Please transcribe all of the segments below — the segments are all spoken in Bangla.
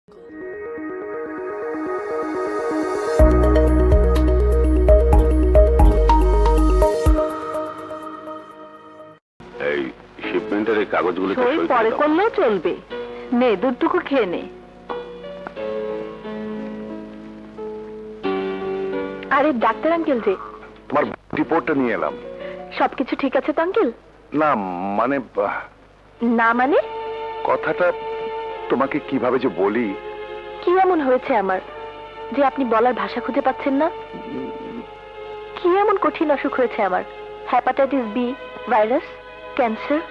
এই শিপমেন্টের এই কাগজগুলো সই পরে করলেও চলবে। নে, দুধটুকু খেয়ে নে। আরে ডাক্তার আঙ্কেল যে, তোমার রিপোর্টটা নিয়ে এলাম। সবকিছু ঠিক আছে তো আঙ্কেল? না মানে না মানে? কথাটা তোমাকে কিভাবে যে বলি। কি এমন হয়েছে আমার যে আপনি বলার ভাষা খুঁজে পাচ্ছেন না? কি এমন কঠিন অসুখ হয়েছে আমার? হেপাটাইটিস বি, ভাইরাস, ক্যান্সার,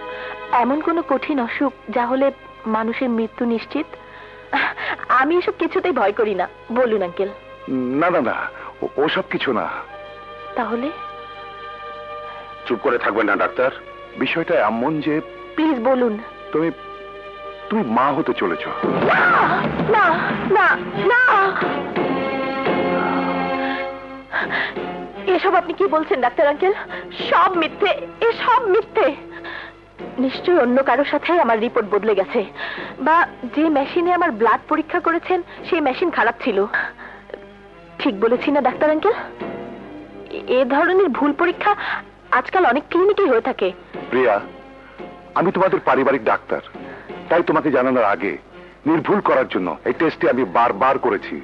এমন কোনো কঠিন অসুখ যা হলে মানুষের মৃত্যু নিশ্চিত? আমি এসব কিছুতেই ভয় করি না। বলুন আঙ্কেল। না না না, ওসব কিছু না। তাহলে? চুপ করে থাকবেন না ডাক্তার। বিষয়টা এমন যে, প্লিজ বলুন। তুমি তুমি মা হতে চলেছ। না না না, এসব আপনি কি বলছেন ডাক্তার আঙ্কেল? সব মিথ্যে, এসব মিথ্যে। নিশ্চয়ই অন্য কারোর সাথে আমার রিপোর্ট বদলে গেছে, বা যে মেশিনে আমার ব্লাড পরীক্ষা করেছেন সেই মেশিন খারাপ ছিল। ঠিক বলেছি না ডাক্তার আঙ্কেল? এ ধরনের ভুল পরীক্ষা আজকাল অনেক ক্লিনিকেই হয়ে থাকে। প্রিয়া, আমি তোমাদের পারিবারিক ডাক্তার, তাই তোমাকে জানানোর আগে নির্ভুল করার জন্য এই টেস্টে আমি বারবার করেছি,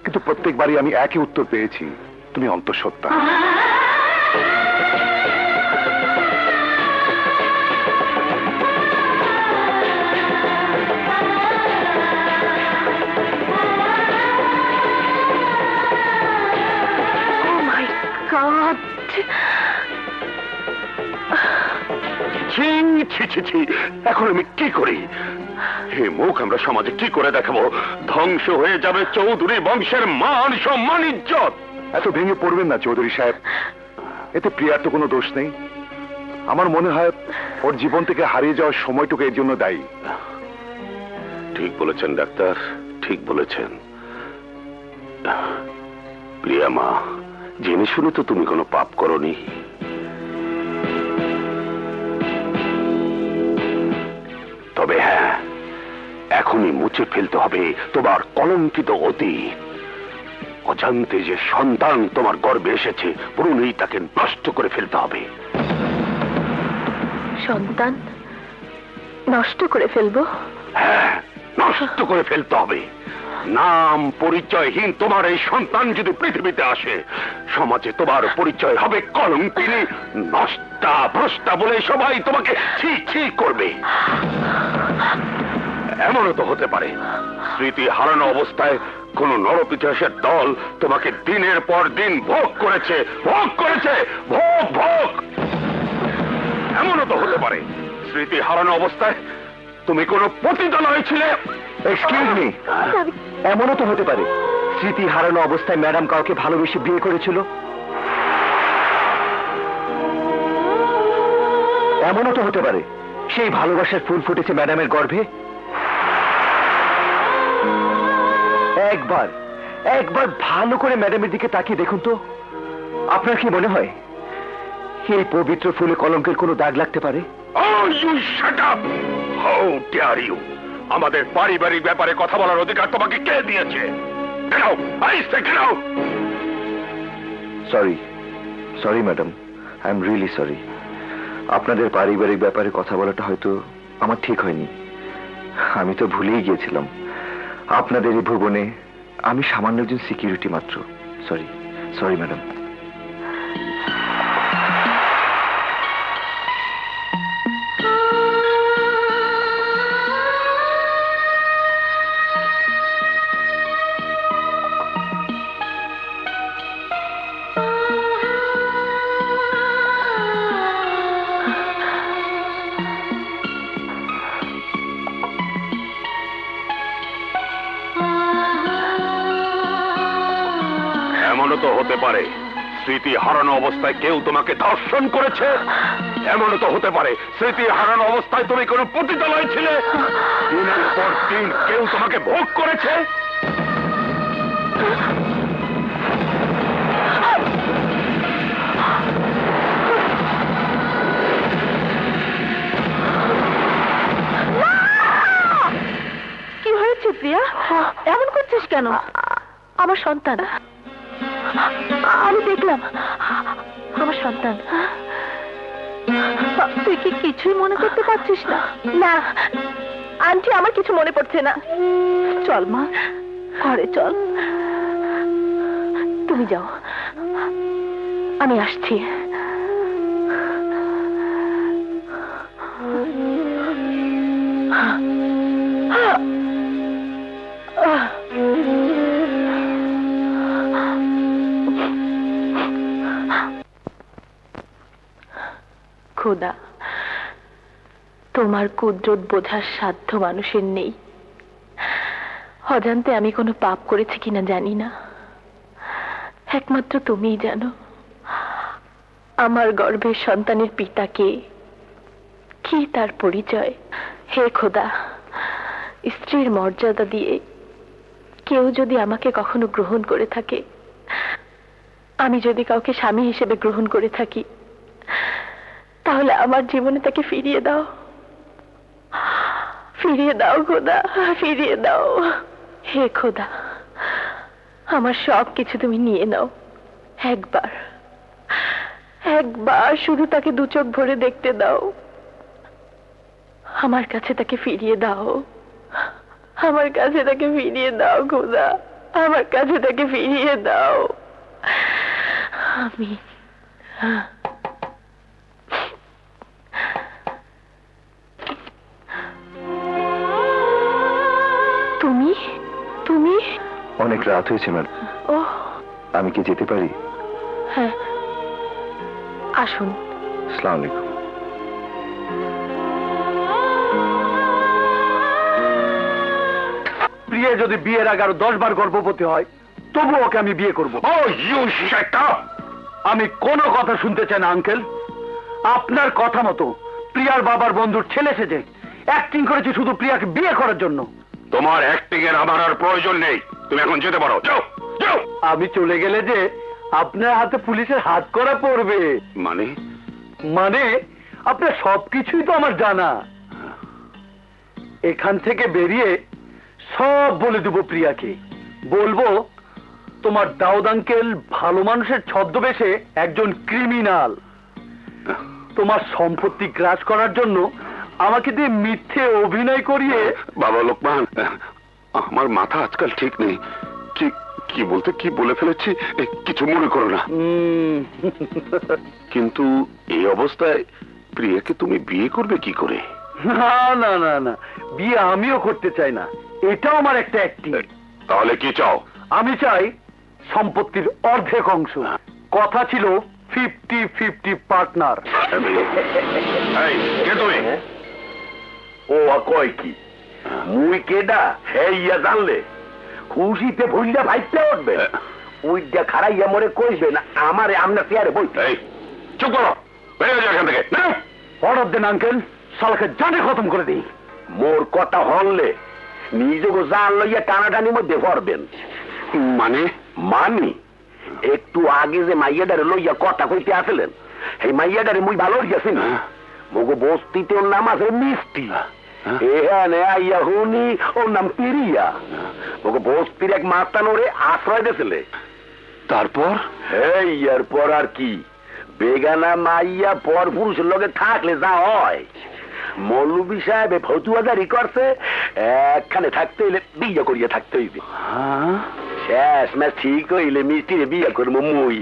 কিন্তু প্রত্যেকবারই আমি একই উত্তর পেয়েছি, তুমি অন্তঃসত্ত্বা। Oh my God! ছি ছি ছি ছি, এখন আমি কি করি? হে মুখ আমরা সমাজে কি করে দেখাবো? ধ্বংস হয়ে যাবে চৌধুরী বংশের মান সম্মান ইজ্জত। এত ভেঙে পড়বেন না চৌধুরী সাহেব, এতে প্রিয়ার তো কোনো দোষ নেই। আমার মনে হয় ওর জীবন থেকে হারিয়ে যাওয়ার সময়টুকু এর জন্য দায়ী। ঠিক বলেছেন ডাক্তার, ঠিক বলেছেন। প্রিয়া মা, জেনে শুনে তো তুমি কোনো পাপ করনি। তবে হ্যাঁ, এখনই মুছে ফেলতে হবে তোমার কলঙ্কিত অতীত। অজান্তে যে সন্তান তোমার গর্ভে এসেছে, পুরোই তাকে নষ্ট করে ফেলতে হবে। সন্তান নষ্ট করে ফেলবো? হ্যাঁ, নষ্ট করে ফেলতে হবে। নাম পরিচয়হীন তোমার এই সন্তান যদি পৃথিবীতে আসে, সমাজে তোমার পরিচয় হবে কলঙ্কিনী, নষ্টা ভ্রষ্টা বলে সবাই তোমাকে ছি ছি করবে। এমনও তো হতে পারে স্মৃতি হারানো অবস্থায় কোন নরপিশাচের দল তোমাকে দিনের পর দিন ভোগ করেছে, ভোগ করেছে, ভোগ ভোগ। এমনও তো হতে পারে স্মৃতি হারানো অবস্থায় তুমি কোন পতিতালয়ে ছিলে। এক্সকিউজ মি, এমনও তো হতে পারে স্মৃতি হারানো অবস্থায় ম্যাডাম কাউকে ভালোবেসে বিয়ে করেছিল। এমনও তো হতে পারে সেই ভালোবাসার ফুল ফুটেছে ম্যাডামের গর্ভে। একবার একবার ভালো করে ম্যাডামের দিকে তাকিয়ে দেখুন তো, আপনার কি মনে হয় এই পবিত্র ফুলে কলঙ্কের কোনো দাগ লাগতে পারে? Oh, you shut up! How dare you! আমাদের পারিবারিক ব্যাপারে কথা বলার অধিকার তোমাকে কে দিয়েছে? Get out! I say get out! Sorry sorry madam, I am really sorry. আপনাদের পারিবারিক ব্যাপারে কথা বলাটা হয়তো আমার ঠিক হয়নি। আমি তো ভুলেই গিয়েছিলাম আপনাদের এই ভুবনে আমি সামান্য একজন সিকিউরিটি মাত্র। Sorry sorry madam. এমনও তো হতে পারে স্মৃতি হারানো অবস্থায় কেউ তোমাকে ধর্ষণ করেছে। এমনও তো হতে পারে স্মৃতি হারানো অবস্থায় তুমি কোনো পতিতালয়ে ছিলে। দিনের পর দিন কেউ তোমাকে ভোগ করেছে। কি হয়েছে? হয়েছে প্রিয়া? এমন করছিস কেন? আমার সন্তান, আমি দেখলাম আমার সন্তান। তুই কি কিছুই মনে করতে পারছিস না? না আন্টি, আমার কিছু মনে পড়ছে না। চল মা, ঘরে চল। তুমি যাও, আমি আসছি। খোদা, তোমার কুদরত বোঝার সাধ্য মানুষের নেই। অজান্তে আমি কোনো পাপ করেছি কিনা জানি না, একমাত্র তুমিই জানো। আমার গর্ভের সন্তানের পিতাকে, কি তার পরিচয়? হে খোদা, স্ত্রীর মর্যাদা দিয়ে কেউ যদি আমাকে কখনো গ্রহণ করে থাকে, আমি যদি কাউকে স্বামী হিসেবে গ্রহণ করে থাকি, তাহলে আমার জীবনে তাকে ফিরিয়ে দাও। ফিরিয়ে দাও খোদা, ফিরিয়ে দাও। হে খোদা, আমার সব কিছু তুমি নিয়ে নাও। একবার একবার শুধু তাকে দু চোখ ভরে দেখতে দাও। আমার কাছে তাকে ফিরিয়ে দাও। আমার কাছে তাকে ফিরিয়ে দাও খোদা, আমার কাছে তাকে ফিরিয়ে দাও। আমি তুমি তুমি অনেক রাত হয়েছে ম্যাডাম, ও আমি কি যেতে পারি? হ্যাঁ, আসুন। আসসালামু আলাইকুম। প্রিয়া যদি বিয়ের আগে আরো 10 বার গর্ভবতী হয়, তবু ওকে আমি বিয়ে করব। ও ইউ শাট আপ! আমি কোনো কথা শুনতে চাই না আঙ্কেল। আপনার কথা মতো প্রিয়ার বাবার বন্ধুর ছেলে সেজে অ্যাক্টিং করেছি শুধু প্রিয়াকে বিয়ে করার জন্য। তোমার অ্যাক্টিং এর আমার আর প্রয়োজন নেই। তুমি এখন যেতে পারো, যাও যাও। আমি চলে গেলে যে আপনার হাতে পুলিশের হাত করা পড়বে। মানে? মানে আপনার সবকিছুই তো আমার জানা। এখান থেকে বেরিয়ে সব বলে দেব প্রিয়াকে। বলবো তোমার দাউদ আঙ্কেল ভালো মানুষের ছদ্মবেশে একজন ক্রিমিনাল। তোমার সম্পত্তি গ্রাস করার জন্য আমাকে দিয়ে মিথ্যে অভিনয় করিয়ে। বাবা লোকমান, আমার মাথা আজকাল ঠিক নেই। কি কি বলতে কি বলে ফেলেছি, কিছু মনে করো না। কিন্তু এই অবস্থায় প্রিয়াকে তুমি বিয়ে করবে কি করে? না না না না, বিয়ে আমিও করতে চাই না। এটাও আমার একটা অ্যাক্টিং। তাহলে কি চাও? আমি চাই সম্পত্তির অর্ধেক অংশ। কথা ছিল 50-50 পার্টনার। এই, কে তুমি? ও কয় কি মুই কেডা হে ইয়া জানলে খুশিতে ভুললে ভাইতে উঠবে। উইটা খারাইয়া মরে কইবে না আমারে আমনা চেয়ারে বইতে। এই, চুপ করো, বেরিয়ে যাও এখান থেকে। বেরো। অর্ডার দেন আঙ্কেল, শালাকে জানে খতম করে দিই। মোর কথা হনলে নিজেকে জান লইয়া টানাটানি মধ্যে পড়বেন। মানে? মানি একটু আগে যে মাইয়াডারে লইয়া কথা কইতে আসলেন, এই মাইয়াডারে মুই ভালো গেছি না। মগো বস্তিতে ওর নাম আছে মিষ্টি। এখানে আইয়া হুনি ওর নাম পিরিয়া। মগো বস্তির এক মাস্তানোরে আশ্রয় দিয়েছিলে। তারপর? এই এরপর আর কি, বেগানা মাইয়া পর পুরুষের লগে থাকলে যা হয়। মৌলবী সাহেব ফতুয়াদারি করছে, একখানে থাকতে হইলে বিয়ে করিয়া থাকতে হইবে। শেষ ম্যাচ ঠিক হইলে মিষ্টিরে বিয়ে করবো মুই।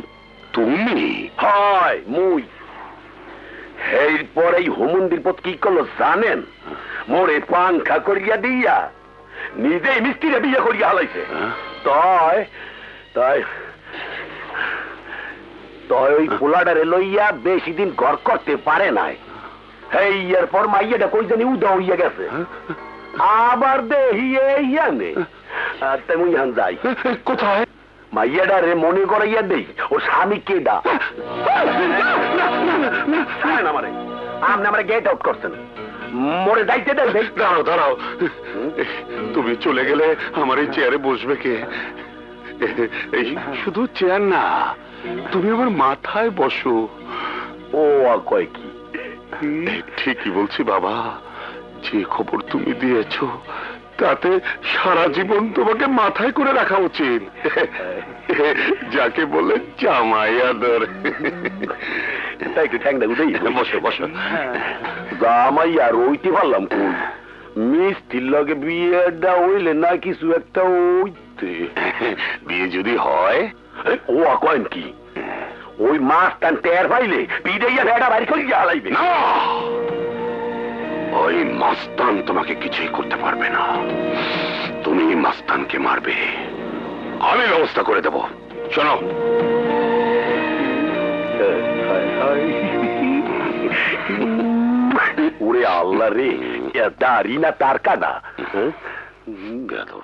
তুমি? হয় মুই। এরপর এই হুমন্দির পথ কি করলো জানেন? মোরে পাংখা করিয়া দিয়া নিজেই মিষ্টিরে বিয়ে করিয়া হালাইছে। তাই তাই তাই ওই পোলাডারে লইয়া বেশি দিন ঘর করতে পারে নাই। এই এরপর মাইয়াটা কই জানি উদা হইয়া গেছে। আবার দেহি এইয়ানে তেমন ইহান যাই। কোথায়? মাইয়াডারে মনে করাইয়া দেই ও স্বামী কেডা। ছাড়েন আমারে, আপনি আমারে গেট আউট করছেন। মরে যাইতে দেন। দাঁড়াও দাঁড়াও, তুমি চলে গেলে আমার এই চেয়ারে বসবে কে? এই শুধু চেয়ার না, তুমি আমার মাথায় বসো। ও কয় কি? ঠিকই বলছি বাবা, যে খবর তুমি দিয়েছো তাতে সারা জীবন তোমাকে মাথায় করে রাখা উচিত, যাকে বলে জামাই আদর। তাই একটু ঠ্যাংটা উঠেই বসো বসো। জামাই আর ওইতে পারলাম কোন মিষ্টির লগে বিয়েটা হইলে না কিছু একটা ওইতে বিয়ে যদি হয়, ও কয়েন কি ওই মাছ টান টের পাইলে পিড়াইয়া ভেড়া বাড়ি করে জ্বালাইবে না, ওই মাস্তান তোমাকে কিছুই করতে পারবে না। তুমি মাস্তানকে মারবে, আমি ব্যবস্থা করে দেব। শোনো, ওরে আল্লাহ রে, দাঁড়ি না তার কানা। বেয়াদব।